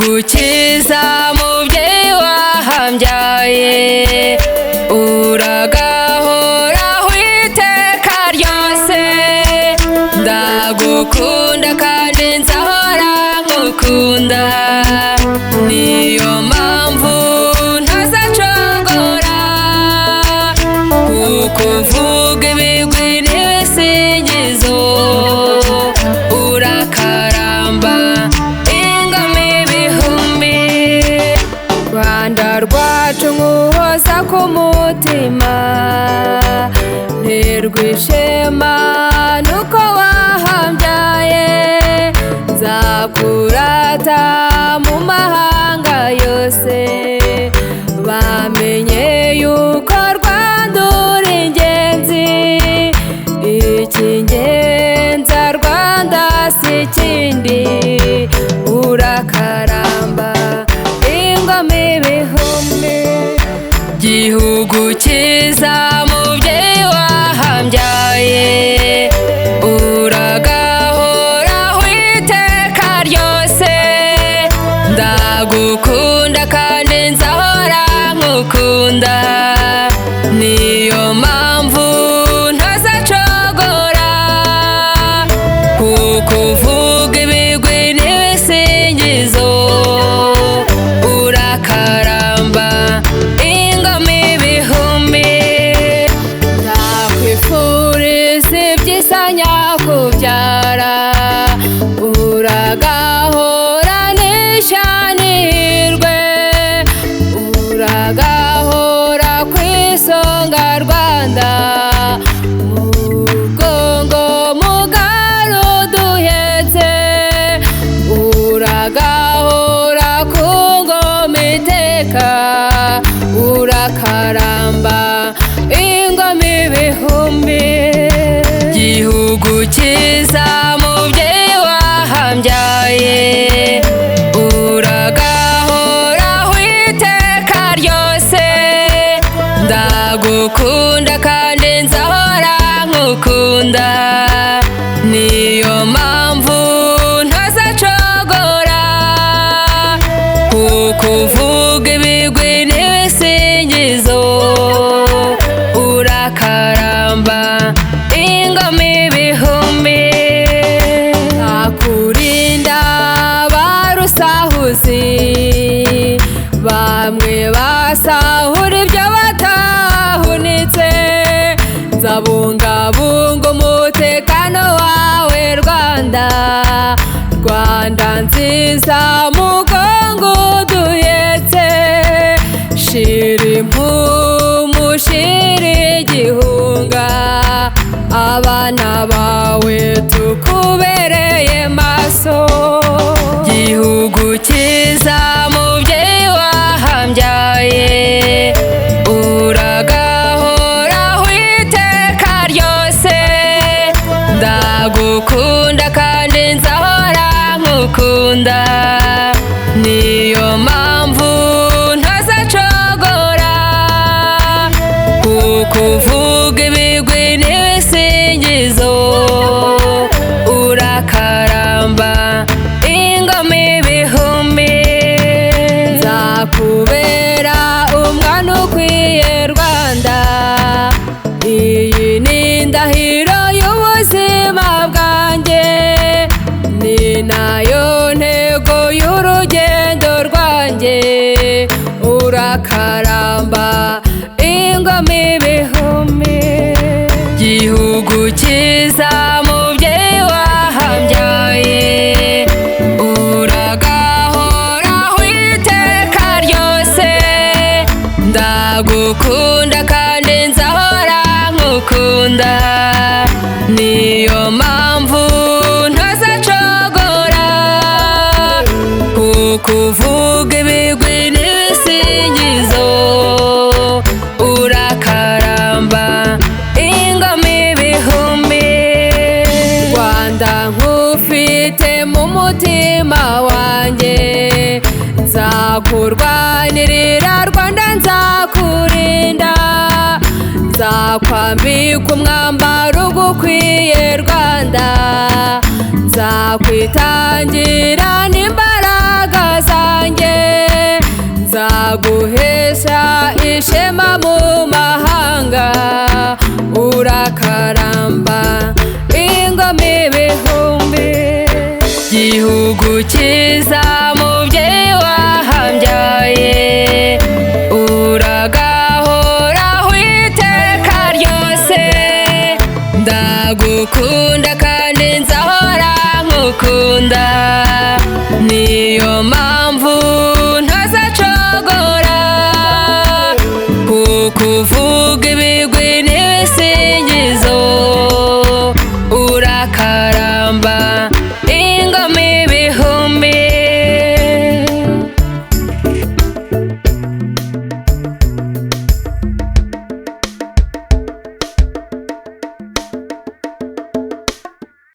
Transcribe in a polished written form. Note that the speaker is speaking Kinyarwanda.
Gihugu cyiza mubyeyi wahambyaye, uragahoraho iteka ryose. Ndagukunda kandi nzahora ngukunda, niyo mpamvu ntazacogora kukuvuga ibigwi n'ibisingizo. Urakaramba ingoma ibihumbi, Rwanda rwacu nkuhoza ku mutima. Nterwa ishema nuko wahambyaye, nzakurata mu mahanga yose. Bamenye yuko Rwanda uri ingenzi, icy'ingenza Rwanda si ikindi. Urakaramba ingoma ibihumbi, Gihugu cyiza mubyeyi wahambyaye, uragahoraho iteka ryose. Ndagukunda kandi nzahora ngukunda, niyo mpamvu ntazacogora kukuvuga ibigwi n'ibisingizo. Urakaramba ingoma ibihumbi, nzakwifuriza ibyiza nyakubyara. Uragahora n'ishanirwe, uragahora ku isonga Rwanda. Mugongo mugari uduhetse, uragahora ku ngoma iteka. Urakaramba ingoma ibihumbi, Gihugu cyiza mubyeyi wahambyaye, uragahoraho iteka ryose. Ndagukunda kandi nzahora ngukunda, niyo mpamvu ntazacogora kukuvuga ibigwi n'ibisingizo. Urakaramba ingoma ibihumbi, nzakurinda abarusahuzi, bamwe basahura ibyo batahunitse. Nzabungabunga umutekano wawe Rwanda, Rwanda nziza mugongo uduhetse. Shira impumu shira igihunga, abana bawe tukubereye maso. Gihugu cyiza mubyeyi wahambyaye, uragahoraho iteka ryose. Ndagukunda kandi nzahora ngukunda, niyo mpamvu ntazacogora kukuvuga ibigwi n'ibisingizo. Urakaramba ingoma ibihumbi, nzakubera umwana ukwiye Rwanda. Iyi ni indahiro y'ubuzima bwanjye, ni nayo ntego y'urugendo rwanjye. Urakaramba ingoma ibihumbi, Gihugu cyiza mubyeyi wahambyaye, uragahoraho iteka ryose. Ndagukunda kandi nzahora ngukunda, niyo mpamvu ntazacogora kukuvuga ibigwi n'ibisingizo. Urakaramba ingoma ibihumbi, Rwanda nkufite mu mutima wanjye. Nzakurwanirira Rwanda, nzakurinda, nzakwambika umwambaro ugukwiye Rwanda. nzakwitangira n'imbaraga zanjye. ishema mu mahanga, urakaramba ingoma ibihumbi. Gihugu cyiza mubyeyi wahambyaye, uragahoraho iteka ryose. Ndagukunda kandi nzahora nkukunda, niyo mpamvu ntazacogora kukuvuga ibigwi n'ibisingizo. Urakaramba